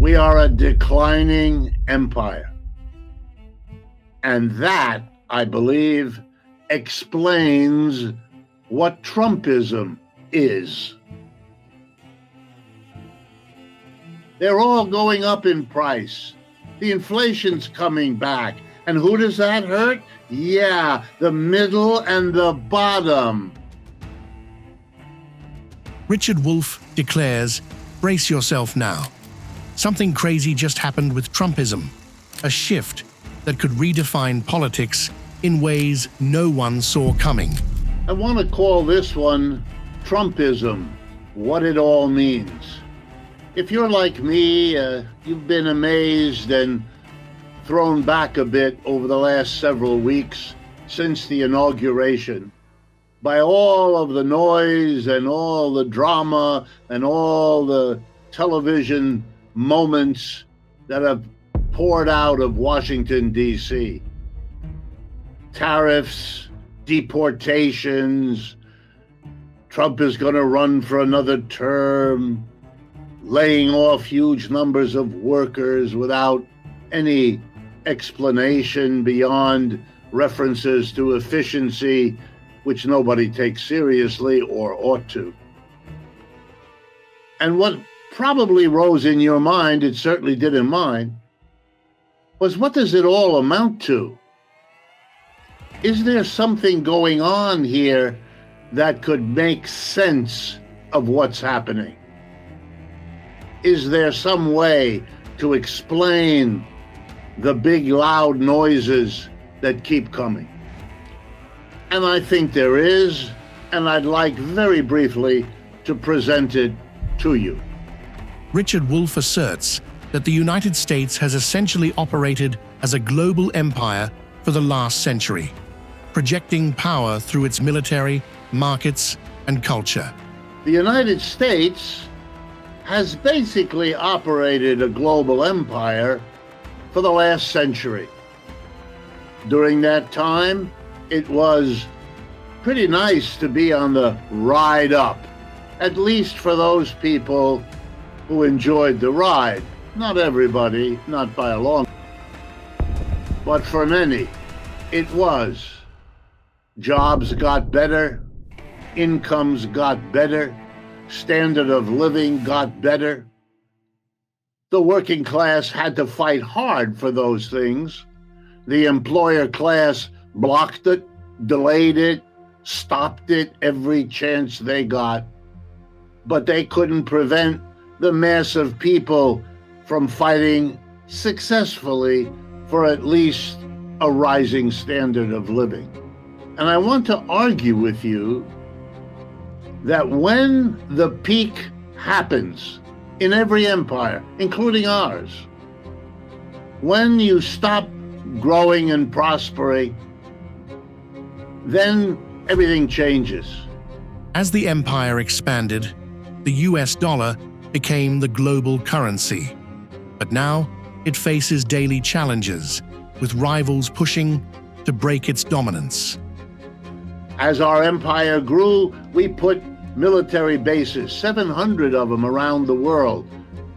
We are a declining empire. And that, I believe, explains what Trumpism is. They're all going up in price. The inflation's coming back. And who does that hurt? Yeah, the middle and the bottom. Richard Wolff declares, brace yourself now. Something crazy just happened with Trumpism, a shift that could redefine politics in ways no one saw coming. I want to call this one Trumpism, what it all means. If you're like me, you've been amazed and thrown back a bit over the last several weeks since the inauguration by all of the noise and all the drama and all the television moments that have poured out of Washington, D.C. Tariffs, deportations, Trump is going to run for another term, laying off huge numbers of workers without any explanation beyond references to efficiency, which nobody takes seriously or ought to. And what probably rose in your mind, it certainly did in mine, was what does it all amount to? Is there something going on here that could make sense of what's happening? Is there some way to explain the big loud noises that keep coming? And I think there is, and I'd like very briefly to present it to you. Richard Wolff asserts that the United States has essentially operated as a global empire for the last century, projecting power through its military, markets, and culture. The United States has basically operated a global empire for the last century. During that time, it was pretty nice to be on the ride up, at least for those people who enjoyed the ride. Not everybody, not by a long, but for many, it was. Jobs got better, incomes got better, standard of living got better. The working class had to fight hard for those things. The employer class blocked it, delayed it, stopped it every chance they got. But they couldn't prevent the mass of people from fighting successfully for at least a rising standard of living. And I want to argue with you that when the peak happens in every empire, including ours, when you stop growing and prospering, then everything changes. As the empire expanded, the US dollar became the global currency. But now it faces daily challenges, with rivals pushing to break its dominance. As our empire grew, we put military bases, 700 of them around the world.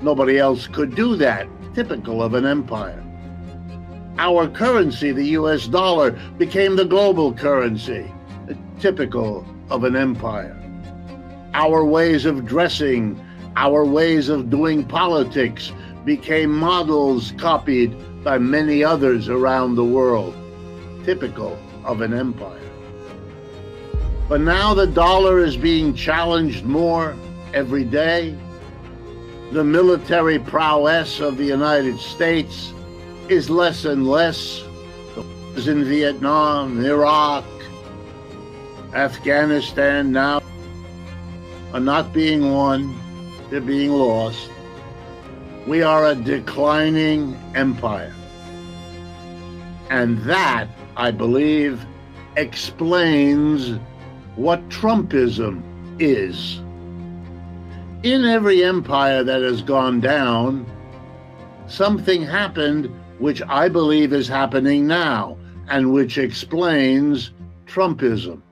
Nobody else could do that, typical of an empire. Our currency, the US dollar, became the global currency, typical of an empire. Our ways of dressing, our ways of doing politics became models copied by many others around the world, typical of an empire. But now the dollar is being challenged more every day. The military prowess of the United States is less and less. The wars in Vietnam, Iraq, Afghanistan now are not being won, they're being lost. We are a declining empire. And that, I believe, explains what Trumpism is. In every empire that has gone down, something happened which I believe is happening now, and which explains Trumpism.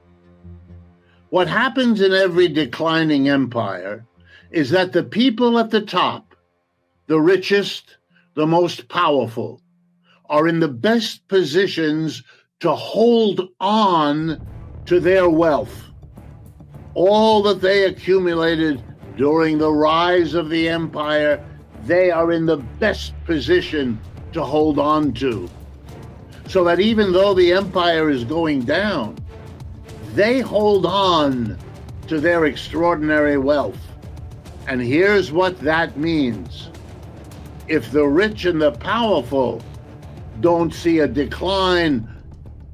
What happens in every declining empire is that the people at the top The richest, the most powerful, are in the best positions to hold on to their wealth. All that they accumulated during the rise of the empire, they are in the best position to hold on to. So that even though the empire is going down, they hold on to their extraordinary wealth. And here's what that means. If the rich and the powerful don't see a decline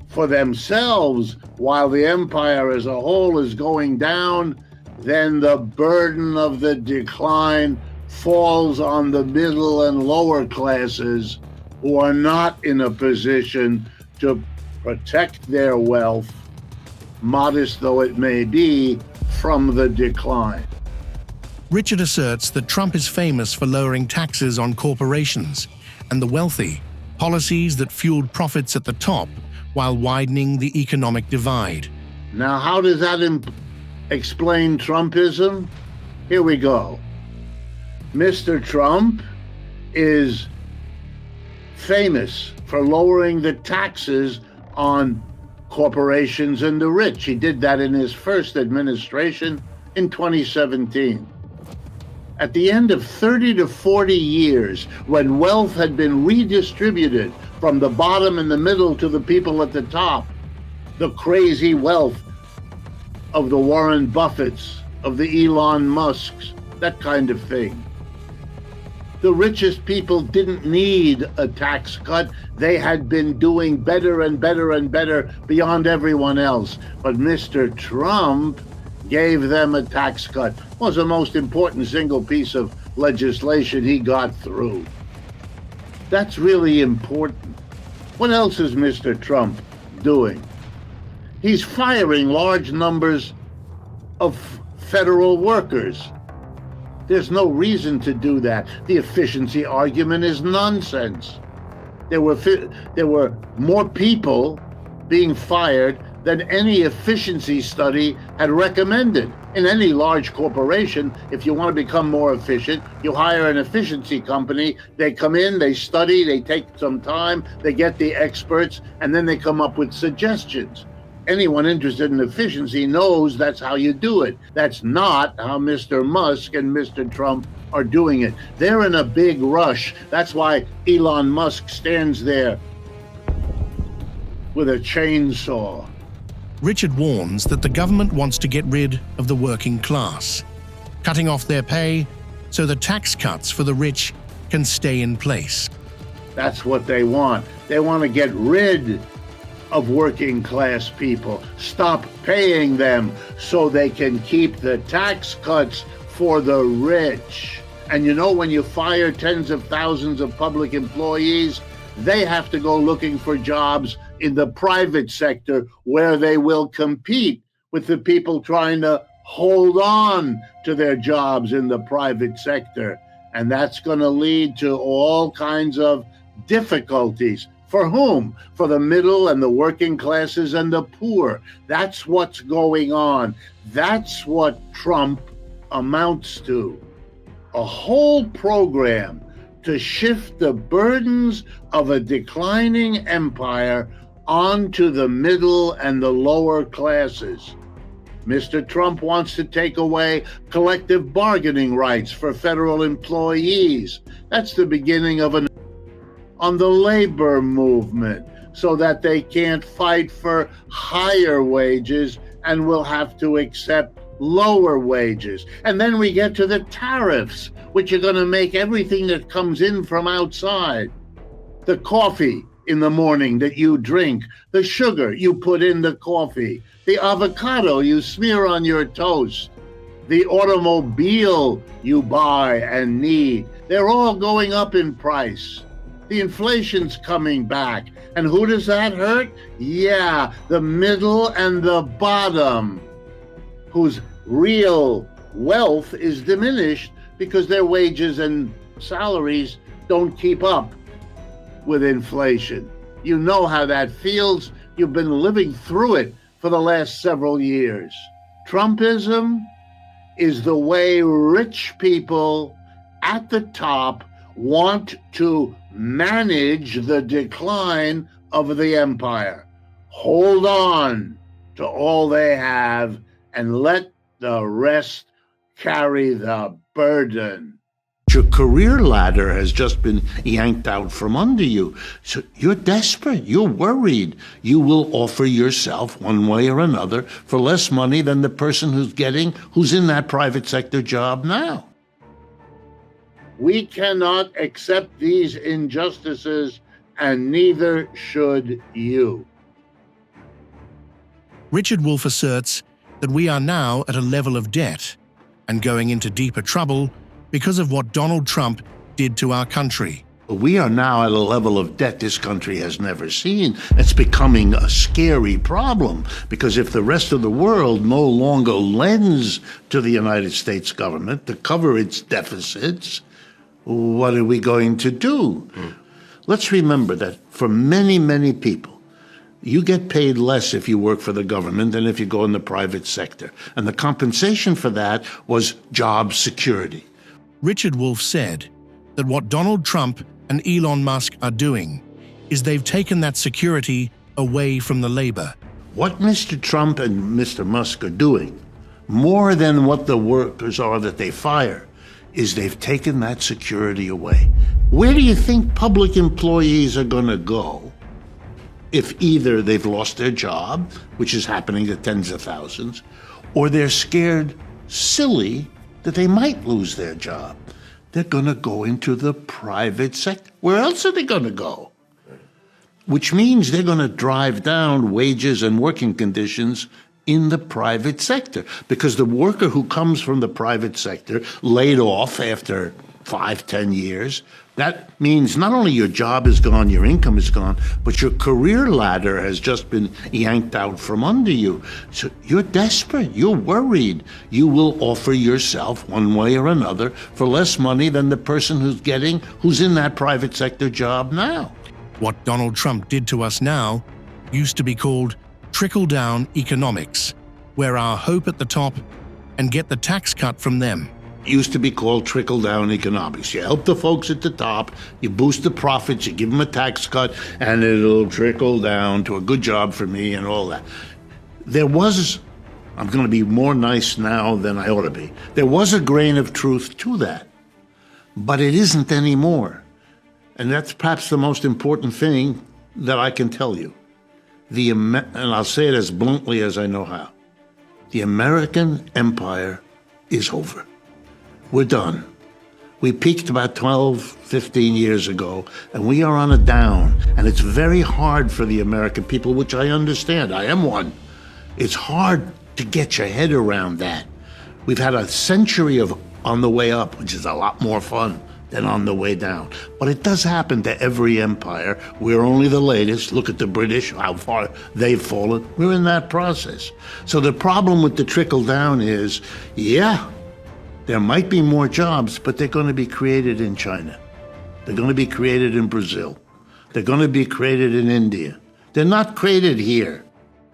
for themselves while the empire as a whole is going down, then the burden of the decline falls on the middle and lower classes who are not in a position to protect their wealth, modest though it may be, from the decline. Richard asserts that Trump is famous for lowering taxes on corporations and the wealthy, policies that fueled profits at the top while widening the economic divide. Now, how does that explain Trumpism? Here we go. Mr. Trump is famous for lowering the taxes on corporations and the rich. He did that in his first administration in 2017. At the end of 30 to 40 years, when wealth had been redistributed from the bottom and the middle to the people at the top, the crazy wealth of the Warren Buffetts, of the Elon Musks, that kind of thing. The richest people didn't need a tax cut. They had been doing better and better and better beyond everyone else. But Mr. Trump gave them a tax cut. It was the most important single piece of legislation he got through. That's really important. What else is Mr. Trump doing? He's firing large numbers of federal workers. There's no reason to do that. The efficiency argument is nonsense. There were more people being fired than any efficiency study had recommended. In any large corporation, if you want to become more efficient, you hire an efficiency company. They come in, they study, they take some time, they get the experts, and then they come up with suggestions. Anyone interested in efficiency knows that's how you do it. That's not how Mr. Musk and Mr. Trump are doing it. They're in a big rush. That's why Elon Musk stands there with a chainsaw. Richard warns that the government wants to get rid of the working class, cutting off their pay so the tax cuts for the rich can stay in place. That's what they want. They want to get rid of working class people, stop paying them so they can keep the tax cuts for the rich. And you know, when you fire tens of thousands of public employees, they have to go looking for jobs in the private sector where they will compete with the people trying to hold on to their jobs in the private sector. And that's going to lead to all kinds of difficulties. For whom? For the middle and the working classes and the poor. That's what's going on. That's what Trump amounts to. A whole program to shift the burdens of a declining empire onto the middle and the lower classes. Mr. Trump wants to take away collective bargaining rights for federal employees. That's the beginning of an on the labor movement, so that they can't fight for higher wages and will have to accept lower wages. And then we get to the tariffs, which are going to make everything that comes in from outside, the coffee in the morning that you drink, the sugar you put in the coffee, the avocado you smear on your toast, the automobile you buy and need, they're all going up in price. The inflation's coming back. And who does that hurt? Yeah, the middle and the bottom, whose real wealth is diminished because their wages and salaries don't keep up with inflation. You know how that feels. You've been living through it for the last several years. Trumpism is the way rich people at the top want to manage the decline of the empire, hold on to all they have, and let the rest carry the burden. Your career ladder has just been yanked out from under you. So you're desperate. You're worried. You will offer yourself one way or another for less money than the person who's in that private sector job now. We cannot accept these injustices, and neither should you. Richard Wolff asserts that we are now at a level of debt and going into deeper trouble because of what Donald Trump did to our country. We are now at a level of debt this country has never seen. It's becoming a scary problem because if the rest of the world no longer lends to the United States government to cover its deficits, what are we going to do? Let's remember that for many, many people, you get paid less if you work for the government than if you go in the private sector. And the compensation for that was job security. Richard Wolff said that what Donald Trump and Elon Musk are doing is they've taken that security away from the labor. What Mr. Trump and Mr. Musk are doing, more than what the workers are that they fire, is they've taken that security away. Where do you think public employees are going to go if either they've lost their job, which is happening to tens of thousands, or they're scared silly that they might lose their job? They're going to go into the private sector. Where else are they going to go? Which means they're going to drive down wages and working conditions in the private sector, because the worker who comes from the private sector, laid off after 5-10 years, that means not only your job is gone, your income is gone, but your career ladder has just been yanked out from under you. So you're desperate. You're worried. You will offer yourself one way or another for less money than the person who's in that private sector job now. What Donald Trump did to us now used to be called trickle-down economics, where our hope at the top and get the tax cut from them. It used to be called trickle-down economics. You help the folks at the top, you boost the profits, you give them a tax cut, and it'll trickle down to a good job for me and all that. I'm going to be more nice now than I ought to be. There was a grain of truth to that, but it isn't anymore. And that's perhaps the most important thing that I can tell you. And I'll say it as bluntly as I know how. The American empire is over. We're done. We peaked about 12, 15 years ago, and we are on a down. And it's very hard for the American people, which I understand. I am one. It's hard to get your head around that. We've had a century of on the way up, which is a lot more fun than on the way down. But it does happen to every empire. We're only the latest. Look at the British, how far they've fallen. We're in that process. So the problem with the trickle down is, there might be more jobs, but they're going to be created in China. They're going to be created in Brazil. They're going to be created in India. They're not created here.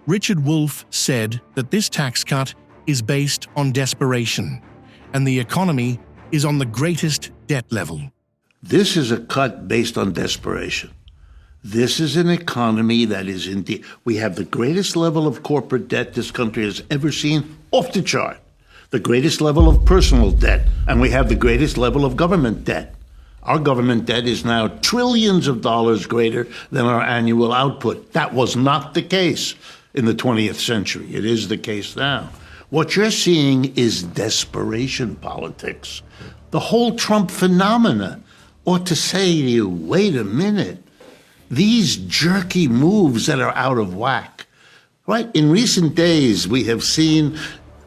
Richard Wolff said that this tax cut is based on desperation, and the economy is on the greatest debt level. This is a cut based on desperation. This is an economy that is indeed, we have the greatest level of corporate debt this country has ever seen, off the chart. The greatest level of personal debt, and we have the greatest level of government debt. Our government debt is now trillions of dollars greater than our annual output. That was not the case in the 20th century. It is the case now. What you're seeing is desperation politics. The whole Trump phenomena ought to say to you, wait a minute, these jerky moves that are out of whack, right? In recent days, we have seen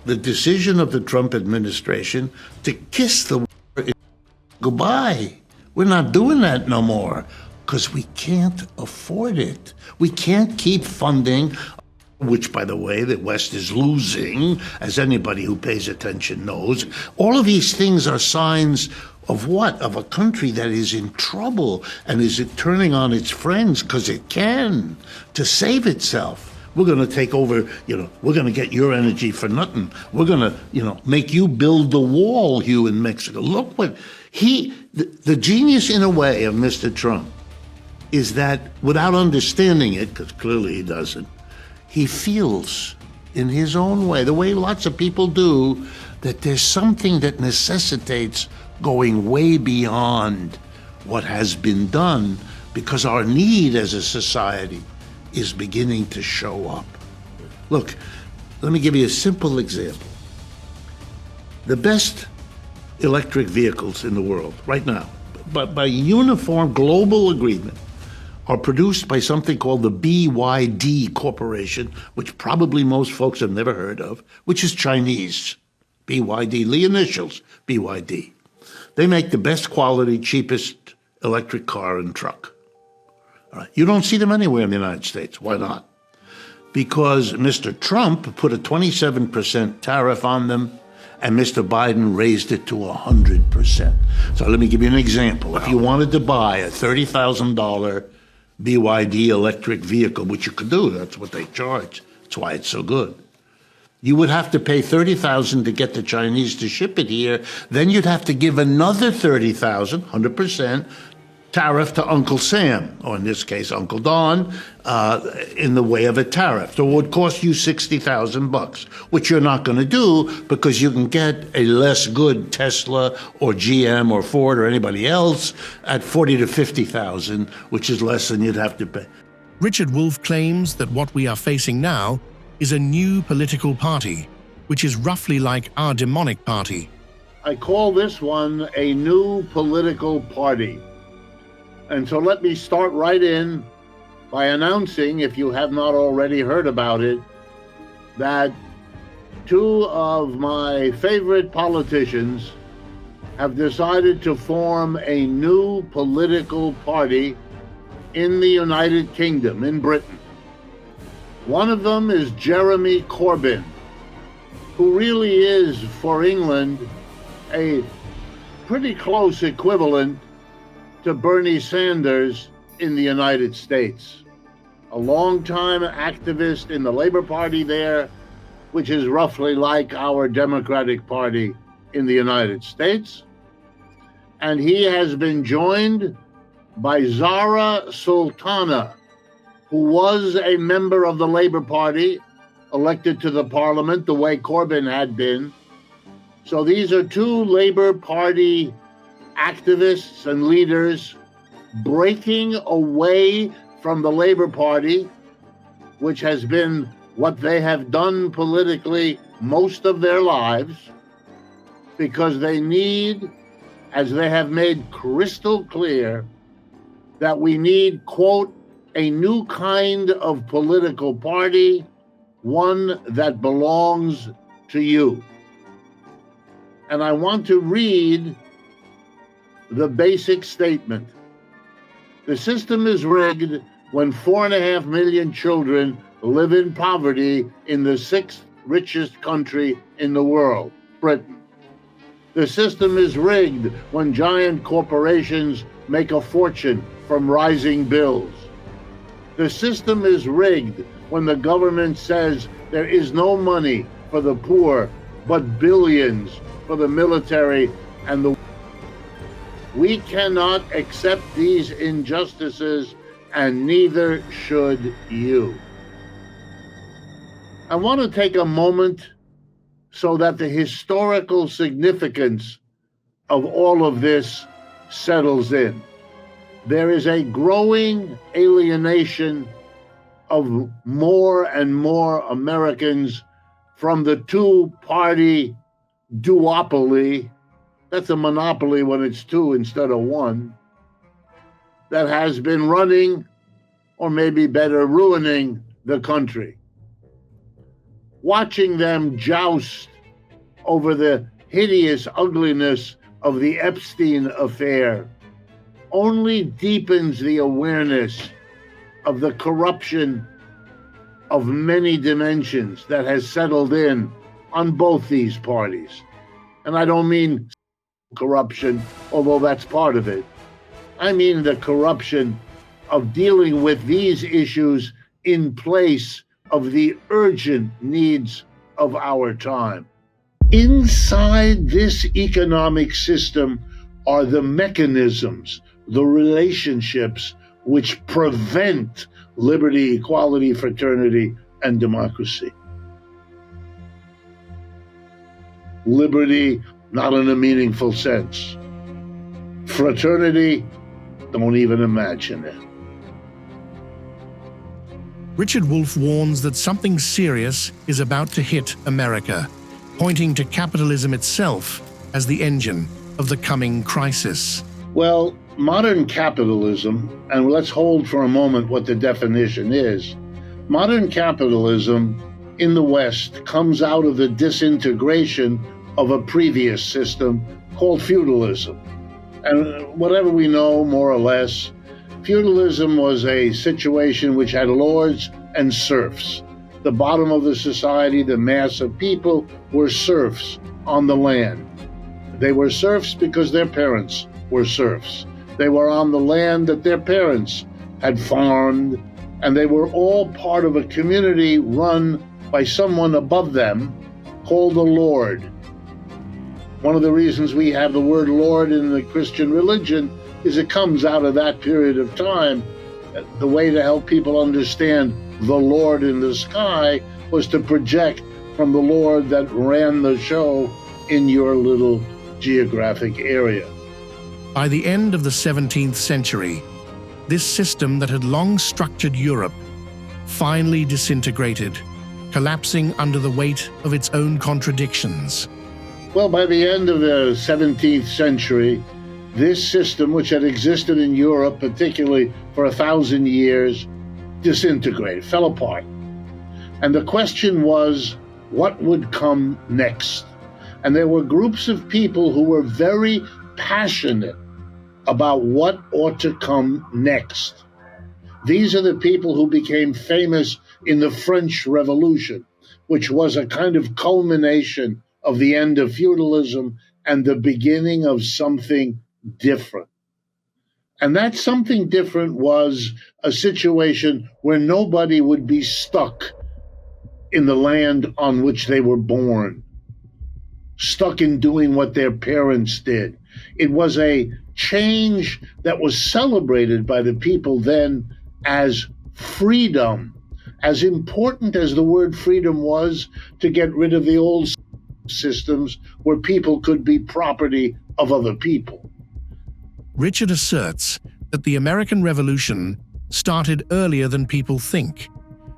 the decision of the Trump administration to kiss the goodbye. We're not doing that no more because we can't afford it. We can't keep funding, which, by the way, the West is losing, as anybody who pays attention knows. All of these things are signs of what? Of a country that is in trouble and is turning on its friends because it can to save itself. We're going to take over, we're going to get your energy for nothing. We're going to, make you build the wall, you in Mexico. Look what The genius, in a way, of Mr. Trump is that without understanding it, because clearly he doesn't, he feels in his own way, the way lots of people do, that there's something that necessitates going way beyond what has been done because our need as a society is beginning to show up. Look, let me give you a simple example. The best electric vehicles in the world right now, but by uniform global agreement, are produced by something called the BYD Corporation, which probably most folks have never heard of, which is Chinese. BYD, the initials, BYD. They make the best quality, cheapest electric car and truck. All right. You don't see them anywhere in the United States. Why not? Because Mr. Trump put a 27% tariff on them, and Mr. Biden raised it to 100%. So let me give you an example. If you wanted to buy a $30,000 BYD electric vehicle, which you could do, that's what they charge. That's why it's so good. You would have to pay $30,000 to get the Chinese to ship it here. Then you'd have to give another $30,000, 100%, tariff to Uncle Sam, or in this case, Uncle Don, in the way of a tariff. So it would cost you $60,000, which you're not going to do because you can get a less good Tesla or GM or Ford or anybody else at $40,000 to $50,000, which is less than you'd have to pay. Richard Wolff claims that what we are facing now is a new political party, which is roughly like our demonic party. I call this one a new political party. And so let me start right in by announcing, if you have not already heard about it, that two of my favorite politicians have decided to form a new political party in the United Kingdom, in Britain. One of them is Jeremy Corbyn, who really is, for England, a pretty close equivalent to Bernie Sanders in the United States. A longtime activist in the Labour Party there, which is roughly like our Democratic Party in the United States. And he has been joined by Zara Sultana, who was a member of the Labour Party, elected to the parliament the way Corbyn had been. So these are two Labour Party activists and leaders breaking away from the Labour Party, which has been what they have done politically most of their lives, because they need, as they have made crystal clear, that we need, quote, a new kind of political party, one that belongs to you. And I want to read the basic statement. The system is rigged when 4.5 million children live in poverty in the 6th richest country in the world, Britain. The system is rigged when giant corporations make a fortune from rising bills. The system is rigged when the government says there is no money for the poor, but billions for the military and the. We cannot accept these injustices, and neither should you. I want to take a moment so that the historical significance of all of this settles in. There is a growing alienation of more and more Americans from the two-party duopoly. That's a monopoly when it's two instead of one, that has been running, or maybe better, ruining the country. Watching them joust over the hideous ugliness of the Epstein affair only deepens the awareness of the corruption of many dimensions that has settled in on both these parties. And I don't mean corruption, although that's part of it. I mean the corruption of dealing with these issues in place of the urgent needs of our time. Inside this economic system are the mechanisms, the relationships which prevent liberty, equality, fraternity, and democracy. Liberty, not in a meaningful sense. Fraternity, don't even imagine it. Richard Wolff warns that something serious is about to hit America, pointing to capitalism itself as the engine of the coming crisis. Well, modern capitalism, and let's hold for a moment what the definition is. Modern capitalism in the West comes out of the disintegration of a previous system called feudalism. And whatever we know, more or less, feudalism was a situation which had lords and serfs. The bottom of the society, the mass of people, were serfs on the land. They were serfs because their parents were serfs. They were on the land that their parents had farmed, and they were all part of a community run by someone above them called a lord. One of the reasons we have the word Lord in the Christian religion is it comes out of that period of time. The way to help people understand the Lord in the sky was to project from the Lord that ran the show in your little geographic area. By the end of the 17th century, this system that had long structured Europe finally disintegrated, collapsing under the weight of its own contradictions. Well, by the end of the 17th century, this system, which had existed in Europe, particularly for 1,000 years, disintegrated, fell apart. And the question was, what would come next? And there were groups of people who were very passionate about what ought to come next. These are the people who became famous in the French Revolution, which was a kind of culmination of the end of feudalism and the beginning of something different. And that something different was a situation where nobody would be stuck in the land on which they were born, stuck in doing what their parents did. It was a change that was celebrated by the people then as freedom. As important as the word freedom was to get rid of the old systems where people could be property of other people. Richard asserts that the American Revolution started earlier than people think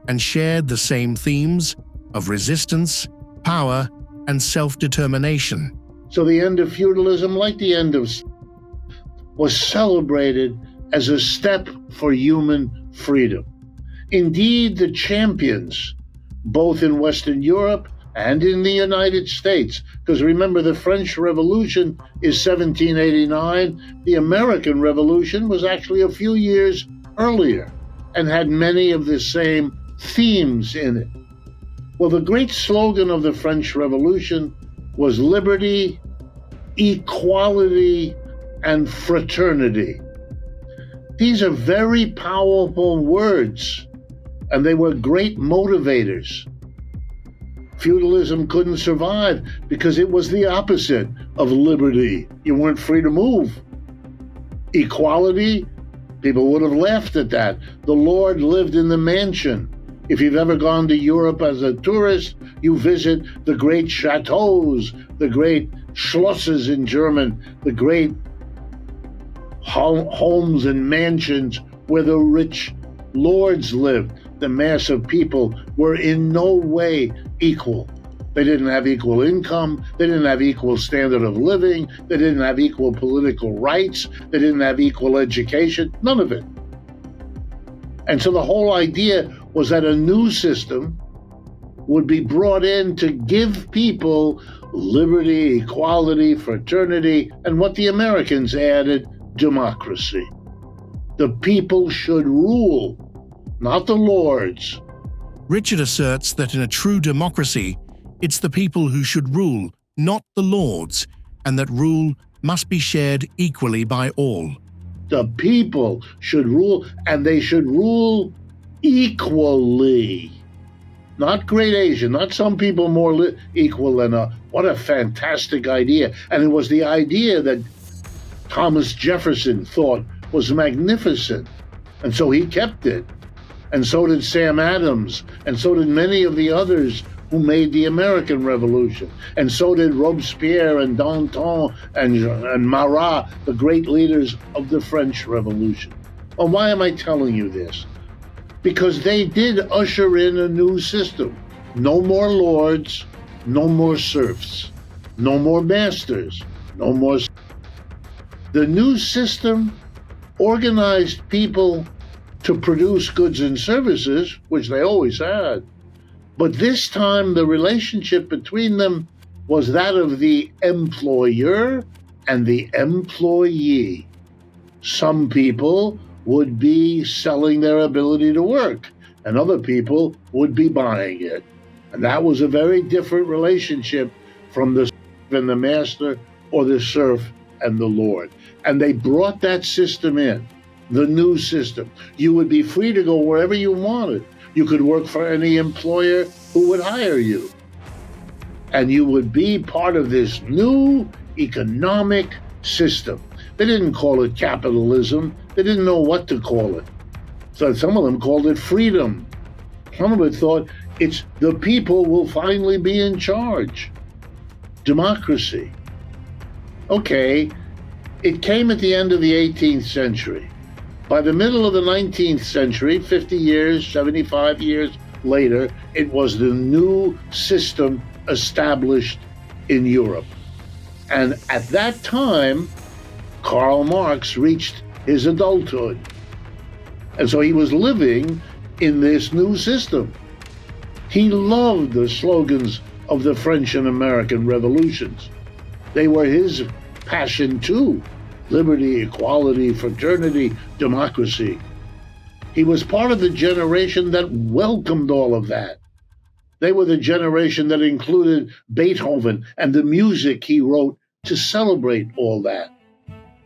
and shared the same themes of resistance, power, and self-determination. So the end of feudalism, like the end of, was celebrated as a step for human freedom. Indeed, the champions, both in Western Europe and in the United States, because remember, the French Revolution is 1789. The American Revolution was actually a few years earlier and had many of the same themes in it. Well, the great slogan of the French Revolution was liberty, equality, and fraternity. These are very powerful words, and they were great motivators. Feudalism couldn't survive because it was the opposite of liberty. You weren't free to move. Equality, people would have laughed at that. The Lord lived in the mansion. If you've ever gone to Europe as a tourist, you visit the great chateaus, the great Schlosses in German, the great homes and mansions where the rich lords lived. The mass of people were in no way equal. They didn't have equal income. They didn't have equal standard of living. They didn't have equal political rights. They didn't have equal education. None of it. And so the whole idea was that a new system would be brought in to give people liberty, equality, fraternity, and what the Americans added, democracy. The people should rule, not the lords. Richard asserts that in a true democracy, it's the people who should rule, not the lords, and that rule must be shared equally by all. The people should rule, and they should rule equally. Not great Asia, not some people more equal than what a fantastic idea. And it was the idea that Thomas Jefferson thought was magnificent, and so he kept it. And so did Sam Adams, and so did many of the others who made the American Revolution. And so did Robespierre and Danton and Marat, the great leaders of the French Revolution. Well, why am I telling you this? Because they did usher in a new system. No more lords, no more serfs, no more masters, no more. The new system organized people to produce goods and services, which they always had. But this time, the relationship between them was that of the employer and the employee. Some people would be selling their ability to work, and other people would be buying it. And that was a very different relationship from the serf and the master, or the serf and the lord. And they brought that system in, the new system. You would be free to go wherever you wanted. You could work for any employer who would hire you. And you would be part of this new economic system. They didn't call it capitalism. They didn't know what to call it. So some of them called it freedom. Some of it thought it's the people will finally be in charge. Democracy. Okay, it came at the end of the 18th century. By the middle of the 19th century, 50 years, 75 years later, it was the new system established in Europe. And at that time, Karl Marx reached his adulthood. And so he was living in this new system. He loved the slogans of the French and American revolutions. They were his passion too. Liberty, equality, fraternity, democracy. He was part of the generation that welcomed all of that. They were the generation that included Beethoven and the music he wrote to celebrate all that.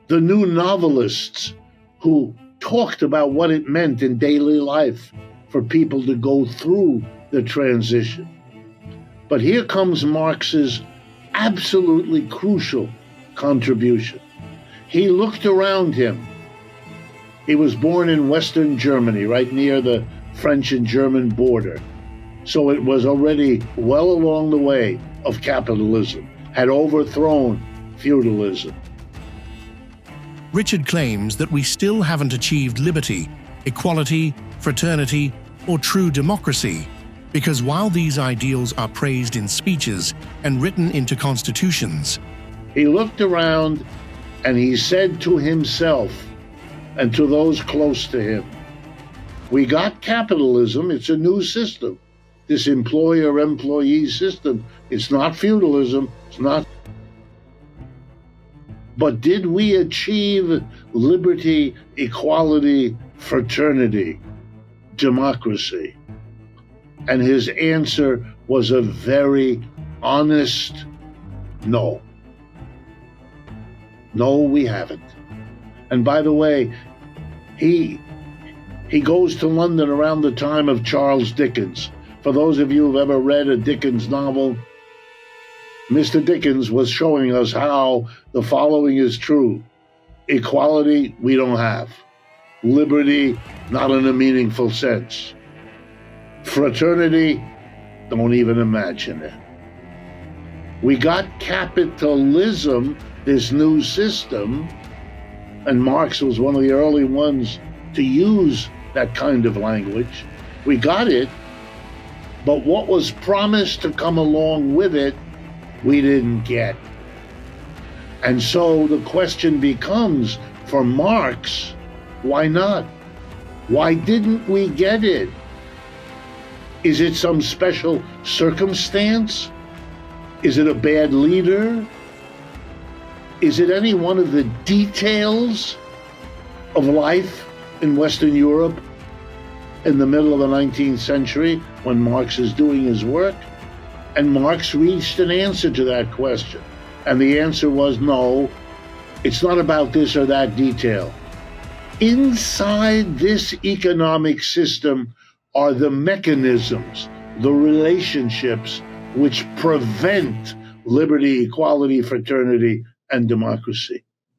The new novelists who talked about what it meant in daily life for people to go through the transition. But here comes Marx's absolutely crucial contribution. He looked around him. He was born in Western Germany, right near the French and German border. So it was already well along the way of capitalism, had overthrown feudalism. Richard claims that we still haven't achieved liberty, equality, fraternity, or true democracy, because while these ideals are praised in speeches and written into constitutions, he looked around and he said to himself and to those close to him, we got capitalism, it's a new system. This employer-employee system, it's not feudalism, it's not. But did we achieve liberty, equality, fraternity, democracy? And his answer was a very honest no. No, we haven't. And by the way, he goes to London around the time of Charles Dickens. For those of you who've ever read a Dickens novel, Mr. Dickens was showing us how the following is true. Equality, we don't have. Liberty, not in a meaningful sense. Fraternity, don't even imagine it. We got capitalism, this new system, and Marx was one of the early ones to use that kind of language. We got it, but what was promised to come along with it, we didn't get. And so the question becomes, for Marx, why not? Why didn't we get it? Is it some special circumstance? Is it a bad leader? Is it any one of the details of life in Western Europe in the middle of the 19th century when Marx is doing his work? And Marx reached an answer to that question. And the answer was no, it's not about this or that detail. Inside this economic system are the mechanisms, the relationships which prevent liberty, equality, fraternity, and democracy.